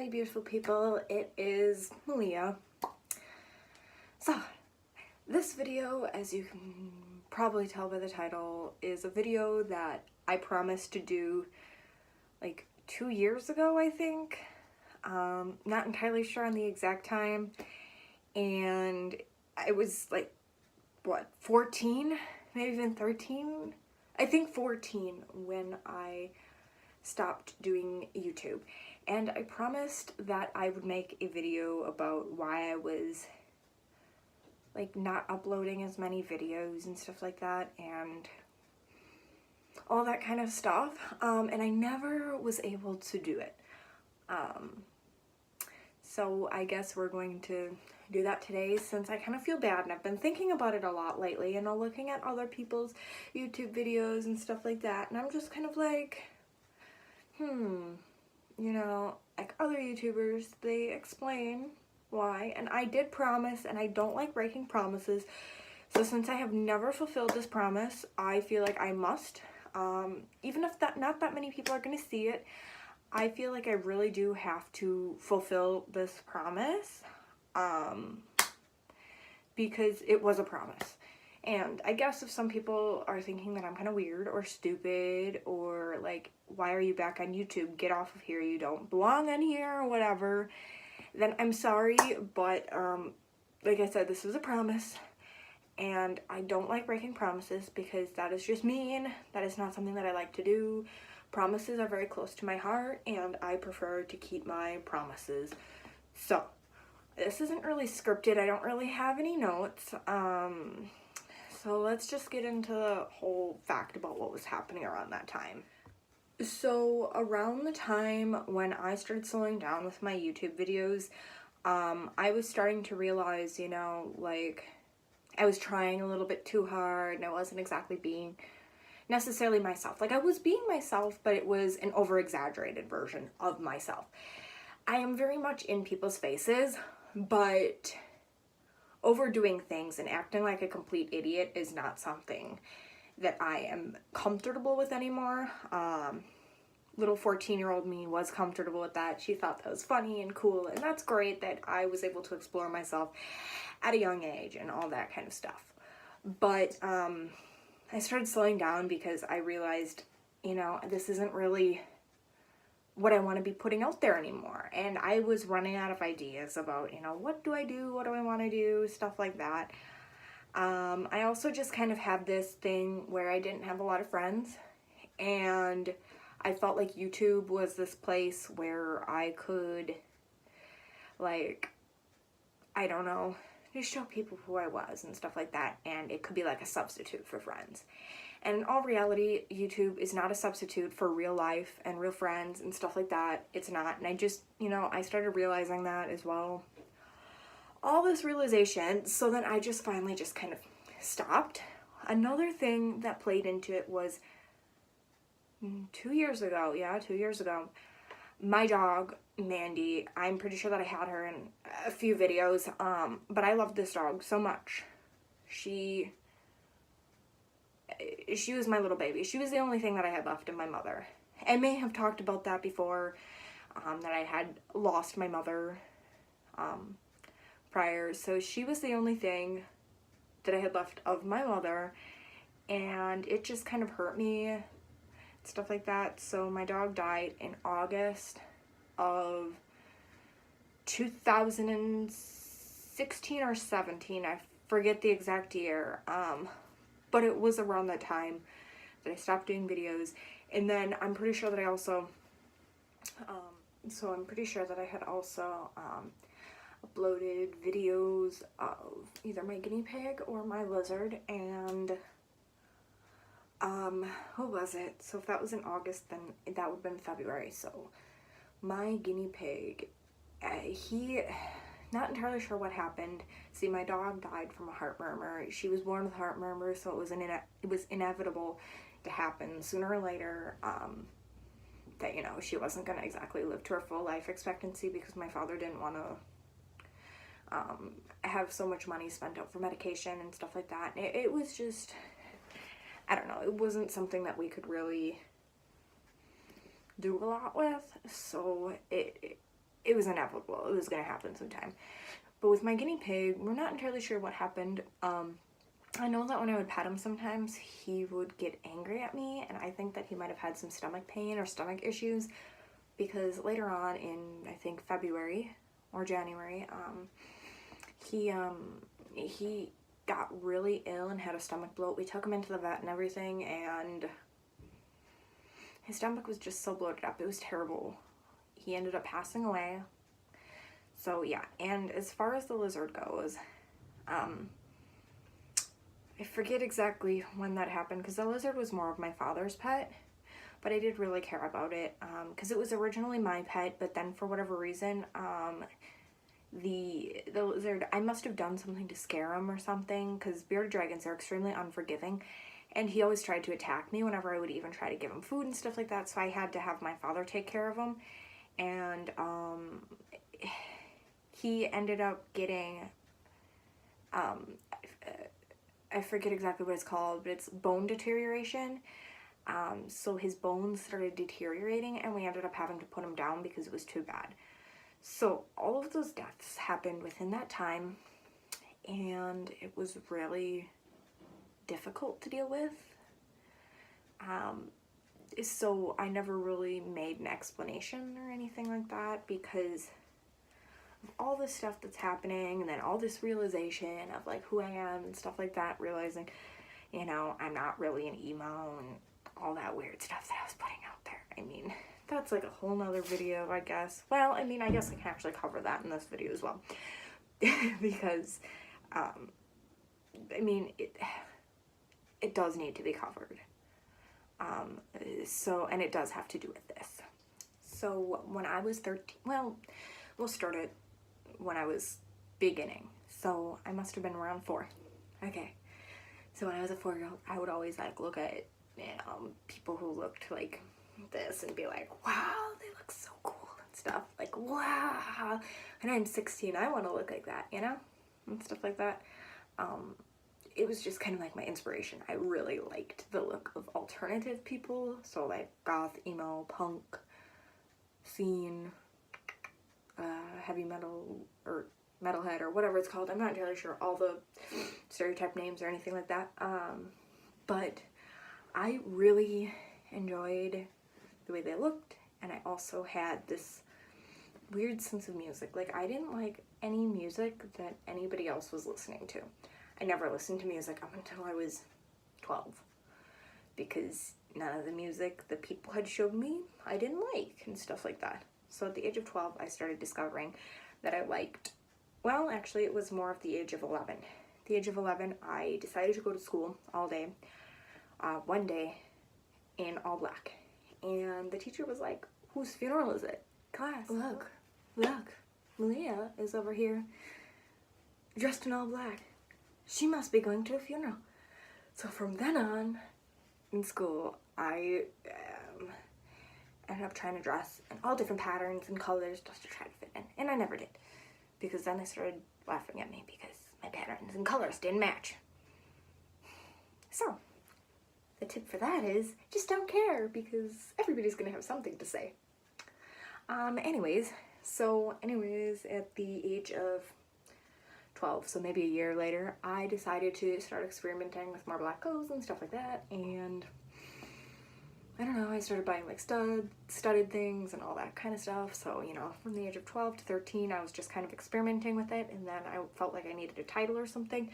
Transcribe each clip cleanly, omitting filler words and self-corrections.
Hi beautiful people, it is Malia. So, this video, as you can probably tell by the title, is a video that I promised to do like 2 years ago, I think. Not entirely sure on the exact time, and I was like, what, 14? Maybe even 13? I think 14 when I stopped doing YouTube. And I promised that I would make a video about why I was like not uploading as many videos and stuff like that and all that kind of stuff. And I never was able to do it. So I guess we're going to do that today since I kind of feel bad, and I've been thinking about it a lot lately, and I'm looking at other people's YouTube videos and stuff like that, and I'm just kind of like, you know, like other YouTubers, they explain why, and I did promise, and I don't like breaking promises, so since I have never fulfilled this promise, I feel like I must, even if not that many people are going to see it, I feel like I really do have to fulfill this promise, because it was a promise. And I guess if some people are thinking that I'm kind of weird or stupid or like, why are you back on YouTube? Get off of here, you don't belong on here or whatever, then I'm sorry, but like I said, this is a promise, and I don't like breaking promises because that is just mean. That is not something that I like to do. Promises are very close to my heart, and I prefer to keep my promises. So, this isn't really scripted. I don't really have any notes. So let's just get into the whole fact about what was happening around that time. So around the time when I started slowing down with my YouTube videos, I was starting to realize, you know, like I was trying a little bit too hard and I wasn't exactly being necessarily myself. Like I was being myself, but it was an over-exaggerated version of myself. I am very much in people's faces, but overdoing things and acting like a complete idiot is not something that I am comfortable with anymore. Little 14-year-old me was comfortable with that. She thought that was funny and cool, and that's great that I was able to explore myself at a young age and all that kind of stuff. But I started slowing down because I realized, you know, this isn't really what I want to be putting out there anymore. And I was running out of ideas about, you know, what do I do? What do I want to do? Stuff like that. I also just kind of had this thing where I didn't have a lot of friends, and I felt like YouTube was this place where I could, like, I don't know, just show people who I was and stuff like that, and it could be like a substitute for friends. And in all reality, YouTube is not a substitute for real life and real friends and stuff like that. It's not. And I just, you know, I started realizing that as well. All this realization, so then I just finally just kind of stopped. Another thing that played into it was 2 years ago, my dog, Mandy, I'm pretty sure that I had her in a few videos, but I loved this dog so much. She was my little baby. She was the only thing that I had left of my mother. I may have talked about that before, that I had lost my mother prior. So she was the only thing that I had left of my mother, and it just kind of hurt me, stuff like that. So my dog died in August of 2016 or 17. I forget the exact year. But it was around that time that I stopped doing videos. And then I'm pretty sure that I also, had also uploaded videos of either my guinea pig or my lizard, and who was it? So if that was in August, then that would have been February. So my guinea pig, not entirely sure what happened. See, my dog died from a heart murmur. She was born with a heart murmur, so it was inevitable to happen sooner or later. That, you know, she wasn't gonna exactly live to her full life expectancy because my father didn't want to have so much money spent out for medication and stuff like that. It was just, I don't know. It wasn't something that we could really do a lot with. So it it was inevitable. It was going to happen sometime. But with my guinea pig, we're not entirely sure what happened. I know that when I would pet him sometimes, he would get angry at me, and I think that he might have had some stomach pain or stomach issues, because later on in, I think, February or January, he got really ill and had a stomach bloat. We took him into the vet and everything, and his stomach was just so bloated up. It was terrible. He ended up passing away. So yeah, and as far as the lizard goes, I forget exactly when that happened, because the lizard was more of my father's pet, but I did really care about it, because it was originally my pet, but then for whatever reason, the lizard, I must have done something to scare him or something, because bearded dragons are extremely unforgiving, and he always tried to attack me whenever I would even try to give him food and stuff like that, so I had to have my father take care of him, and he ended up getting, I forget exactly what it's called, but it's bone deterioration. So his bones started deteriorating, and we ended up having to put him down because it was too bad. So all of those deaths happened within that time, and it was really difficult to deal with. So I never really made an explanation or anything like that, because of all this stuff that's happening, and then all this realization of like who I am and stuff like that, realizing, you know, I'm not really an emo and all that weird stuff that I was putting out there. I mean, that's like a whole nother video, I guess. Well, I mean, I guess I can actually cover that in this video as well. Because, I mean, it does need to be covered. And it does have to do with this. So, when I was 13, well, we'll start it when I was beginning. So, I must have been around 4. Okay. So, when I was a 4-year-old, I would always, like, look at, people who looked like this and be like, wow, they look so cool and stuff. Like, wow. And I'm 16, I want to look like that, you know? And stuff like that. It was just kind of like my inspiration. I really liked the look of alternative people. So, like, goth, emo, punk, scene, heavy metal, or metalhead, or whatever it's called. I'm not entirely sure all the stereotype names or anything like that. But I really enjoyed the way they looked, and I also had this weird sense of music. Like, I didn't like any music that anybody else was listening to. I never listened to music up until I was 12, because none of the music that people had showed me I didn't like and stuff like that. So at the age of 12, I started discovering that I liked, well, actually it was more of the age of 11. At the age of 11, I decided to go to school all day, one day, in all black. And the teacher was like, whose funeral is it? Class, look, Malia is over here dressed in all black. She must be going to a funeral. So from then on, in school, I ended up trying to dress in all different patterns and colors just to try to fit in. And I never did. Because then they started laughing at me because my patterns and colors didn't match. So, the tip for that is, just don't care, because everybody's gonna have something to say. Anyways, at the age of 12, so maybe a year later, I decided to start experimenting with more black clothes and stuff like that, and I don't know, I started buying like studded things and all that kind of stuff. So, you know, from the age of 12 to 13, I was just kind of experimenting with it, and then I felt like I needed a title or something.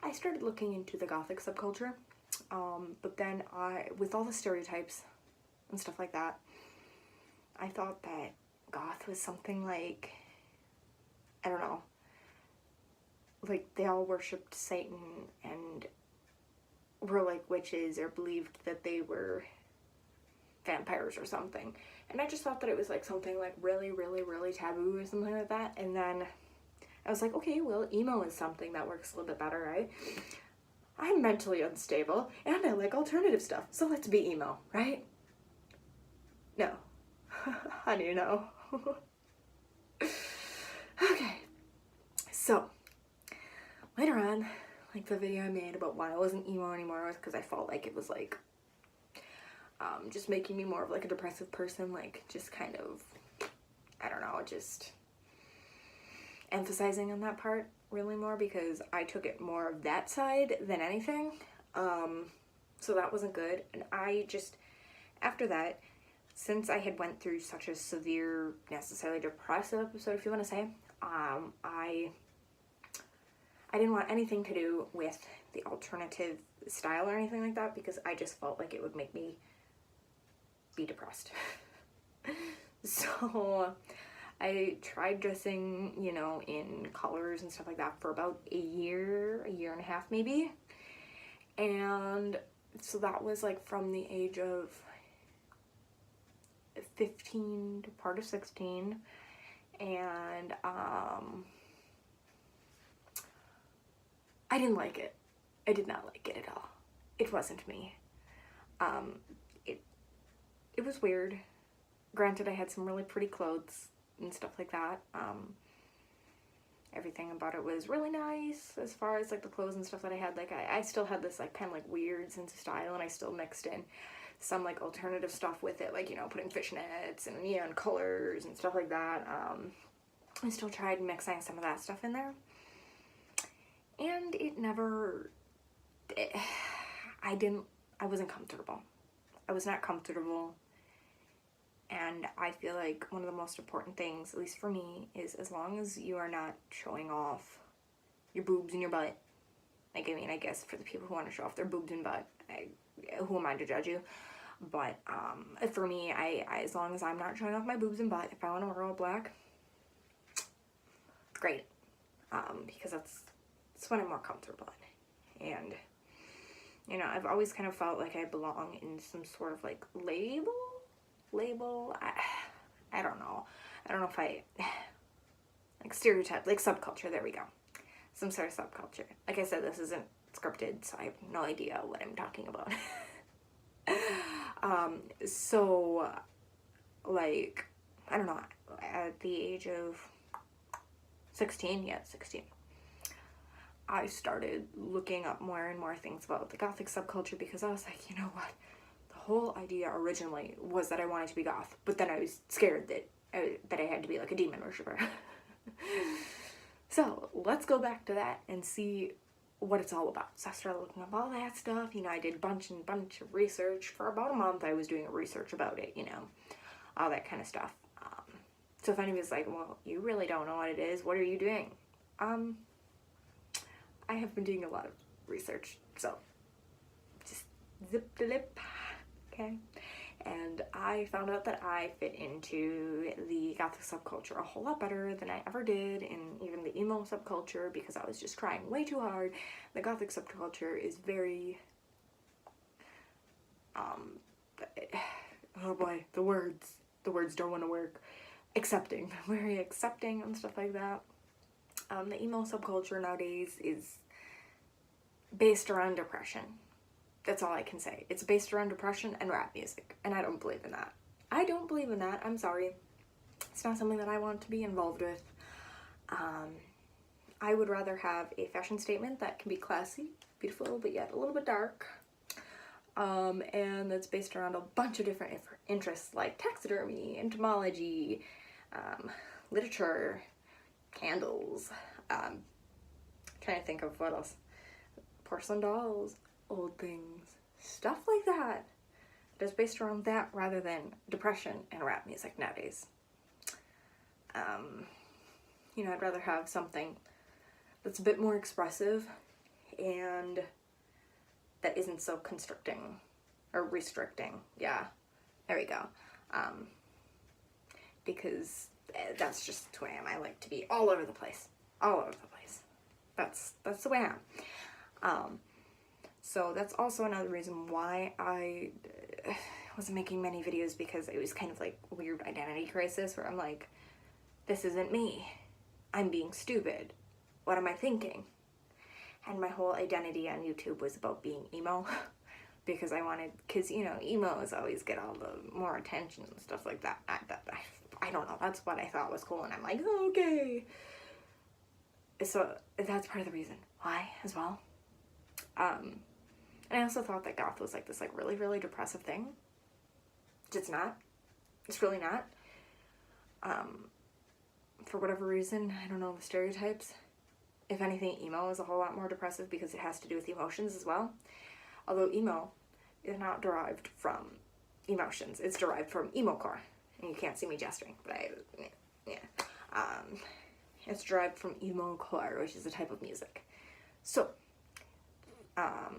I started looking into the gothic subculture, but then with all the stereotypes and stuff like that, I thought that goth was something like, I don't know, like they all worshipped Satan and were like witches, or believed that they were vampires or something. And I just thought that it was like something like really, really, really taboo or something like that. And then I was like, okay, well, emo is something that works a little bit better, right? I'm mentally unstable and I like alternative stuff, so let's be emo, right? No. How do you know? Okay. So, later on, like the video I made about why I wasn't emo anymore was because I felt like it was like just making me more of like a depressive person, like just kind of, I don't know, just emphasizing on that part really more, because I took it more of that side than anything. So that wasn't good. And I just, after that, since I had went through such a severe, necessarily depressive episode, if you want to say, I didn't want anything to do with the alternative style or anything like that, because I just felt like it would make me be depressed. So I tried dressing, you know, in colors and stuff like that for about a year and a half maybe. And so that was like from the age of 15 to part of 16. And I didn't like it. I did not like it at all. It wasn't me. It was weird. Granted, I had some really pretty clothes and stuff like that. Everything about it was really nice as far as like the clothes and stuff that I had. Like I still had this like kind of like weird sense of style, and I still mixed in some like alternative stuff with it, like, you know, putting fishnets and neon colors and stuff like that. I still tried mixing some of that stuff in there, and it never, I wasn't comfortable. I was not comfortable. And I feel like one of the most important things, at least for me, is as long as you are not showing off your boobs and your butt. Like, I mean, I guess for the people who want to show off their boobs and butt, who am I to judge you? But for me, I as long as I'm not showing off my boobs and butt, if I want to wear all black, great. Because that's what I'm more comfortable in. And, you know, I've always kind of felt like I belong in some sort of like label. I don't know. I don't know if I, like stereotype, like subculture, there we go. Some sort of subculture. Like I said, this isn't scripted, so I have no idea what I'm talking about. So, like, I don't know, at the age of 16, I started looking up more and more things about the gothic subculture, because I was like, you know what? The whole idea originally was that I wanted to be goth, but then I was scared that I had to be like a demon worshiper. So let's go back to that and see what it's all about. So I started looking up all that stuff. You know, I did bunch of research for about a month. I was doing research about it, you know, all that kind of stuff. So if anybody's like, well, you really don't know what it is, what are you doing? I have been doing a lot of research, so just zip the lip. Okay, and I found out that I fit into the gothic subculture a whole lot better than I ever did in even the emo subculture, because I was just trying way too hard. The gothic subculture is very, oh boy, the words don't want to work. Accepting, very accepting and stuff like that. The emo subculture nowadays is based around depression. That's all I can say. It's based around depression and rap music, and I don't believe in that. I'm sorry. It's not something that I want to be involved with. I would rather have a fashion statement that can be classy, beautiful, but yet a little bit dark. And that's based around a bunch of different interests like taxidermy, entomology, literature, candles, trying to think of what else. Porcelain dolls, old things, stuff like that. That's based around that rather than depression and rap music nowadays. You know, I'd rather have something that's a bit more expressive and that isn't so constricting or restricting. Yeah, there we go. Because that's just the way I am. I like to be all over the place. That's the way I am. So that's also another reason why I wasn't making many videos, because it was kind of like a weird identity crisis where I'm like, this isn't me. I'm being stupid. What am I thinking? And my whole identity on YouTube was about being emo. Because you know, emos always get all the more attention and stuff like that. I don't know, that's what I thought was cool, and I'm like, oh, okay. So that's part of the reason why as well. And I also thought that goth was like this like really, really depressive thing. It's not. It's really not. for whatever reason, I don't know the stereotypes. If anything, emo is a whole lot more depressive because it has to do with emotions as well. Although emo is not derived from emotions, it's derived from emo-core. And you can't see me gesturing, but it's derived from emo-core, which is a type of music. So, I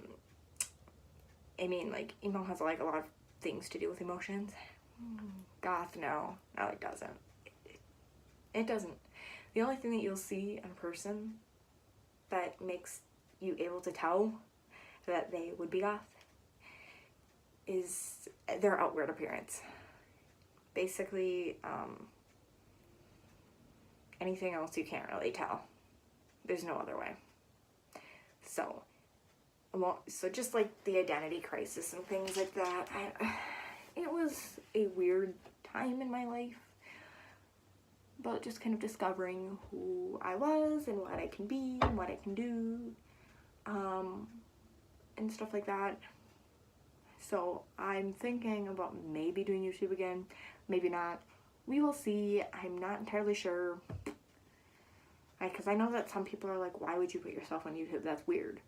mean, like, emo has, like, a lot of things to do with emotions. Goth, no, it doesn't. It doesn't. The only thing that you'll see in a person that makes you able to tell that they would be goth is their outward appearance. Basically, anything else you can't really tell. There's no other way. So just like the identity crisis and things like that, it was a weird time in my life, but just kind of discovering who I was and what I can be and what I can do, and stuff like that. So I'm thinking about maybe doing YouTube again, maybe not. We will see. I'm not entirely sure. Because I know that some people are like, why would you put yourself on YouTube? That's weird.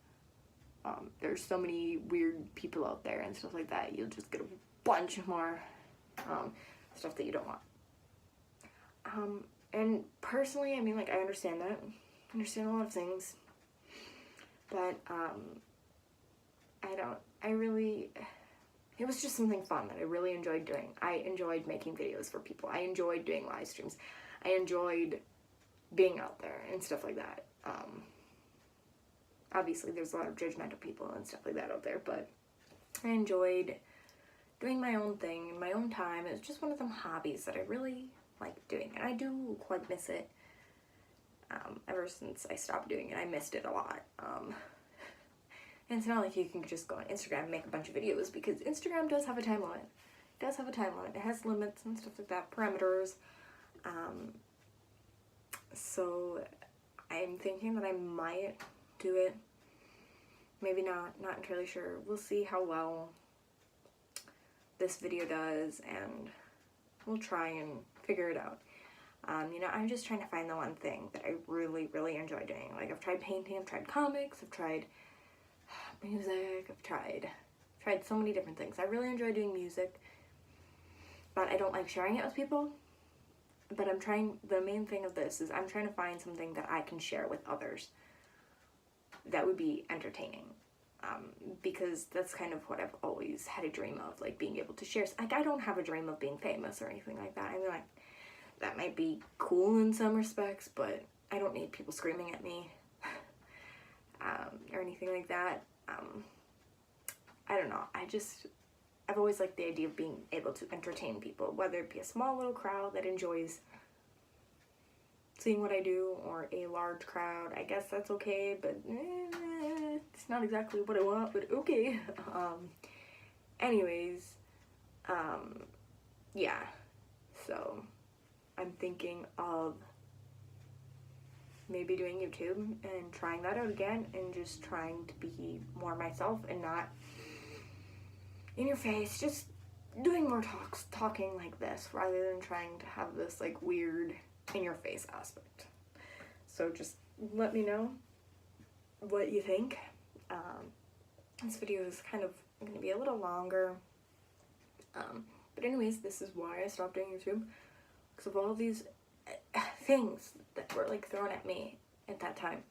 There's so many weird people out there and stuff like that. You'll just get a bunch more stuff that you don't want. And personally, I mean, like, I understand that. I understand a lot of things. But it was just something fun that I really enjoyed doing. I enjoyed making videos for people. I enjoyed doing live streams. I enjoyed being out there and stuff like that. Obviously, there's a lot of judgmental people and stuff like that out there, but I enjoyed doing my own thing in my own time. It was just one of them hobbies that I really like doing, and I do quite miss it. Ever since I stopped doing it, I missed it a lot. And it's not like you can just go on Instagram and make a bunch of videos, because Instagram does have a time limit. It does have a time limit. It has limits and stuff like that, parameters. So I'm thinking that I might do it. Maybe not entirely sure. We'll see how well this video does, and we'll try and figure it out. I'm just trying to find the one thing that I really, really enjoy doing. Like, I've tried painting, I've tried comics, I've tried music, I've tried so many different things. I really enjoy doing music, but I don't like sharing it with people. But the main thing of this is I'm trying to find something that I can share with others that would be entertaining. Because that's kind of what I've always had a dream of, like, being able to share. Like, I don't have a dream of being famous or anything like that. I mean, like, that might be cool in some respects, but I don't need people screaming at me or anything like that. I don't know. I've always liked the idea of being able to entertain people, whether it be a small little crowd that enjoys seeing what I do, or a large crowd. I guess that's okay, but it's not exactly what I want, but okay. Anyways, yeah. So I'm thinking of maybe doing YouTube and trying that out again, and just trying to be more myself and not in your face, just doing more talking like this, rather than trying to have this, like, weird in your face aspect. So just let me know what you think. This video is kind of going to be a little longer. But anyways, this is why I stopped doing YouTube, because of all these things that were, like, thrown at me at that time.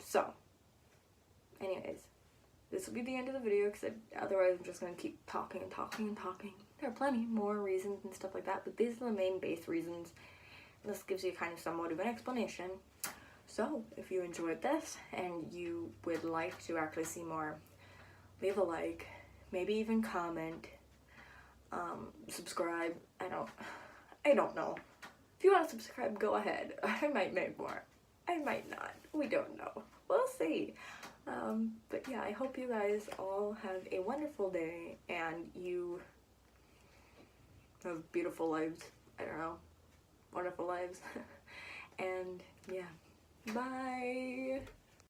So anyways, this will be the end of the video, because otherwise I'm just going to keep talking and talking and talking. There are plenty more reasons and stuff like that, but these are the main base reasons. This gives you kind of somewhat of an explanation. So if you enjoyed this and you would like to actually see more, leave a like, maybe even comment, subscribe. I don't know. If you want to subscribe, go ahead. I might make more. I might not. We don't know. We'll see. But yeah, I hope you guys all have a wonderful day, and you have beautiful lives. I don't know. Wonderful lives. And yeah. Bye.